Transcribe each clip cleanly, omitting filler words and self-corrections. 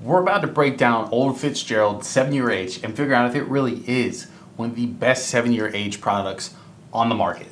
We're about to break down Old Fitzgerald 7-year age and figure out if it really is one of the best 7-year age products on the market.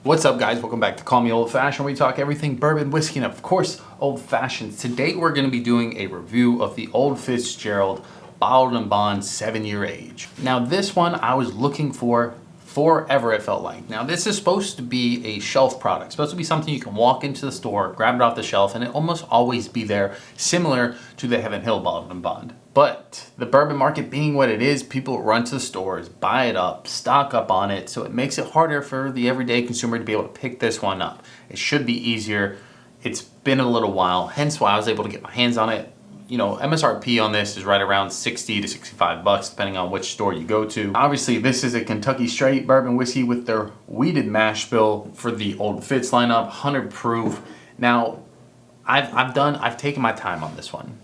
What's up, guys? Welcome back to Call Me Old Fashioned, where we talk everything bourbon, whiskey, and of course, old fashions. Today, we're going to be doing a review of the Old Fitzgerald Bottled and Bond 7-year age. Now, this one I was looking for forever, it felt like. Now, this is supposed to be a shelf product. It's supposed to be something you can walk into the store, grab it off the shelf, and it almost always be there, similar to the Heaven Hill Bottled and Bond. But the bourbon market being what it is, people run to the stores, buy it up, stock up on it, so it makes it harder for the everyday consumer to be able to pick this one up. It should be easier. It's been a little while, hence why I was able to get my hands on it. You know, MSRP on this is right around 60 to 65 bucks, depending on which store you go to. Obviously, this is a Kentucky straight bourbon whiskey with their wheated mash bill for the Old Fitz lineup, 100 proof. Now, I've taken my time on this one,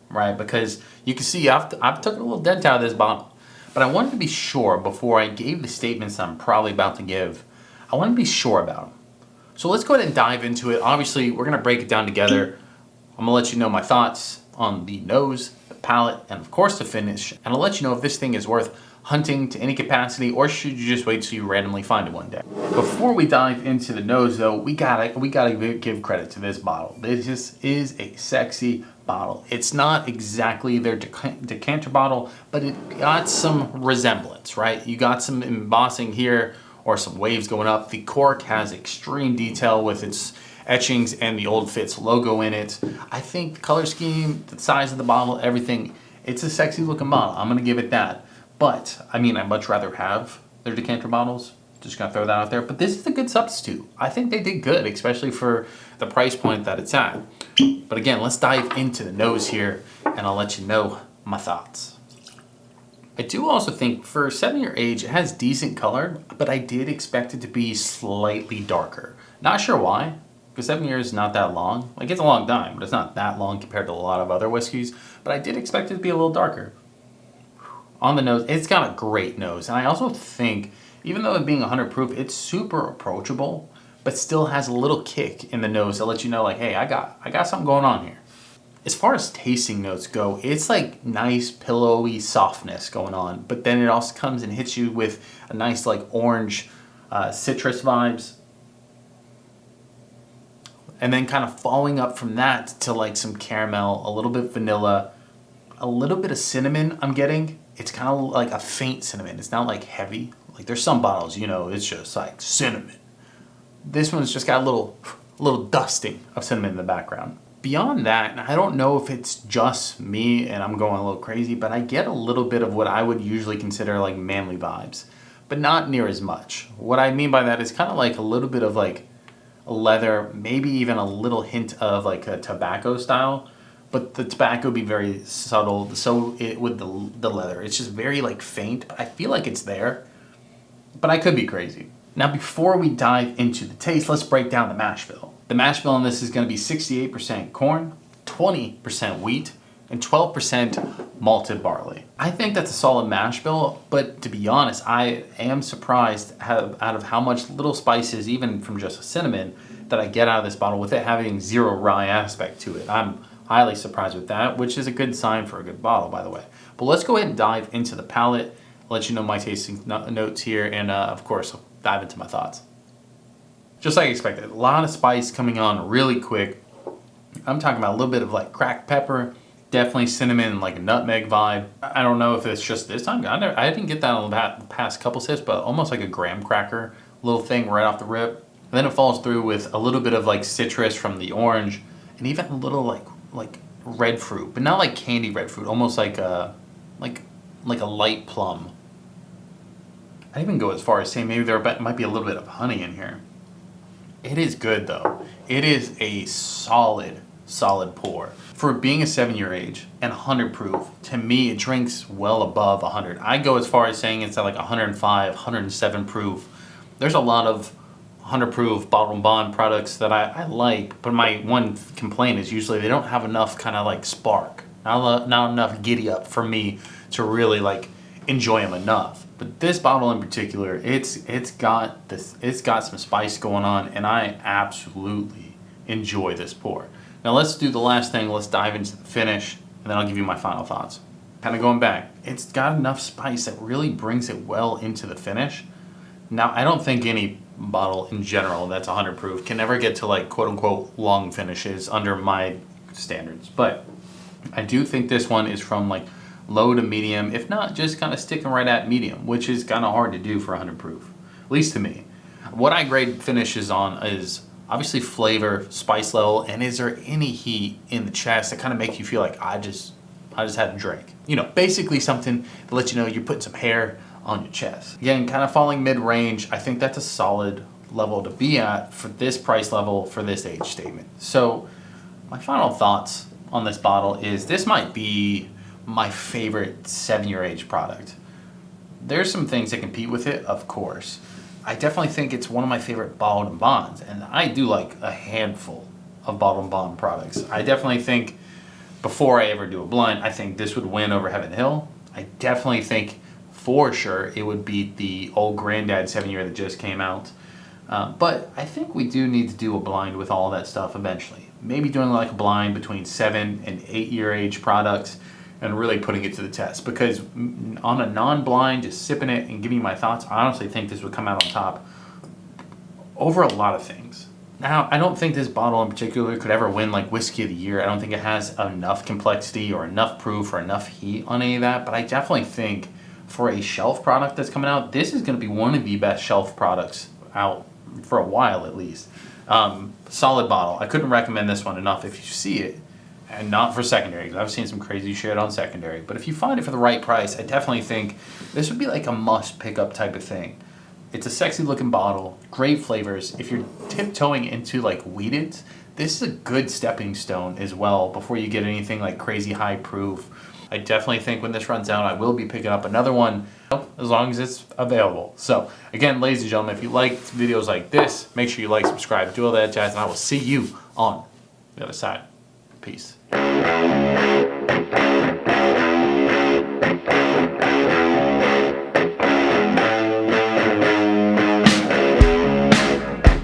right? Because you can see I've taken a little dent out of this bottle, but I wanted to be sure before I gave the statements I'm probably about to give. I want to be sure about them. So let's go ahead and dive into it. Obviously, we're gonna break it down together. I'm gonna let you know my thoughts on the nose, the palate, and of course the finish. And I'll let you know if this thing is worth hunting to any capacity, or should you just wait till you randomly find it one day. Before we dive into the nose though, we gotta give credit to this bottle. This is a sexy bottle. It's not exactly their decanter bottle, but it got some resemblance, right? You got some embossing here or some waves going up. The cork has extreme detail with its etchings and the Old Fitz logo in it. I think the color scheme, the size of the bottle, everything, it's a sexy looking bottle. I'm gonna give it that. But I mean, I'd much rather have their decanter bottles. Just gonna throw that out there. But this is a good substitute. I think they did good, especially for the price point that it's at. But again, let's dive into the nose here and I'll let you know my thoughts. I do also think for 7-year age, it has decent color, but I did expect it to be slightly darker. Not sure why. Because 7 years is not that long. Like, it's a long time, but it's not that long compared to a lot of other whiskeys. But I did expect it to be a little darker. On the nose, it's got a great nose. And I also think, even though it being 100 proof, it's super approachable, but still has a little kick in the nose to let you know, like, hey, I got something going on here. As far as tasting notes go, it's like nice, pillowy softness going on. But then it also comes and hits you with a nice, like, orange citrus vibes. And then kind of following up from that to like some caramel, a little bit vanilla, a little bit of cinnamon I'm getting. It's kind of like a faint cinnamon. It's not like heavy. Like there's some bottles, you know, it's just like cinnamon. This one's just got a little dusting of cinnamon in the background. Beyond that, and I don't know if it's just me and I'm going a little crazy, but I get a little bit of what I would usually consider like manly vibes, but not near as much. What I mean by that is kind of like a little bit of like leather, maybe even a little hint of like a tobacco style, but the tobacco be very subtle. So with the leather, it's just very like faint, but I feel like it's there, but I could be crazy. Now, before we dive into the taste, let's break down the mash bill. The mash bill on this is going to be 68% corn, 20% wheat, and 12% malted barley. I think that's a solid mash bill, but to be honest, I am surprised out of how much little spices, even from just cinnamon, that I get out of this bottle with it having zero rye aspect to it. I'm highly surprised with that, which is a good sign for a good bottle, by the way. But let's go ahead and dive into the palate, let you know my tasting notes here, and of course, I'll dive into my thoughts. Just like I expected, a lot of spice coming on really quick. I'm talking about a little bit of like cracked pepper, definitely cinnamon and like a nutmeg vibe. I don't know if it's just this time. I didn't get that on the past couple sips, but almost like a graham cracker little thing right off the rip. And then it falls through with a little bit of like citrus from the orange, and even a little like red fruit, but not like candy red fruit, almost like a light plum. I'd even go as far as saying maybe there might be a little bit of honey in here. It is good though. It is a solid pour. For being a 7-year age and 100 proof, to me it drinks well above 100. I go as far as saying it's at like 105, 107 proof. There's a lot of 100 proof bottled and bond products that I like, but my one complaint is usually they don't have enough kind of like spark, not enough giddy up for me to really like enjoy them enough. But this bottle in particular, it's got some spice going on, and I absolutely enjoy this pour. Now let's do the last thing. Let's dive into the finish, and then I'll give you my final thoughts. Kind of going back, it's got enough spice that really brings it well into the finish. Now I don't think any bottle in general that's 100 proof can ever get to like quote unquote long finishes under my standards, but I do think this one is from like low to medium, if not just kind of sticking right at medium, which is kind of hard to do for 100 proof, at least to me. What I grade finishes on is obviously flavor, spice level, and is there any heat in the chest that kind of makes you feel like I just had a drink. You know, basically something to let you know you're putting some hair on your chest. Again, kind of falling mid-range. I think that's a solid level to be at for this price level, for this age statement. So my final thoughts on this bottle is this might be my favorite 7-year age product. There's some things that compete with it, of course. I definitely think it's one of my favorite bottled and bonds, and I do like a handful of bottled and bond products. I definitely think before I ever do a blind, I think this would win over Heaven Hill. I definitely think for sure it would beat the Old Granddad 7-year that just came out. But I think we do need to do a blind with all that stuff eventually. Maybe doing like a blind between 7 and 8-year age products and really putting it to the test, because on a non-blind, just sipping it and giving you my thoughts, I honestly think this would come out on top over a lot of things. Now, I don't think this bottle in particular could ever win like Whiskey of the Year. I don't think it has enough complexity or enough proof or enough heat on any of that, but I definitely think for a shelf product that's coming out, this is going to be one of the best shelf products out for a while at least. Solid bottle. I couldn't recommend this one enough if you see it. And not for secondary, because I've seen some crazy shit on secondary. But if you find it for the right price, I definitely think this would be like a must pick up type of thing. It's a sexy looking bottle, great flavors. If you're tiptoeing into like wheated, this is a good stepping stone as well before you get anything like crazy high proof. I definitely think when this runs out, I will be picking up another one as long as it's available. So again, ladies and gentlemen, if you like videos like this, make sure you like, subscribe, do all that jazz, and I will see you on the other side. Peace.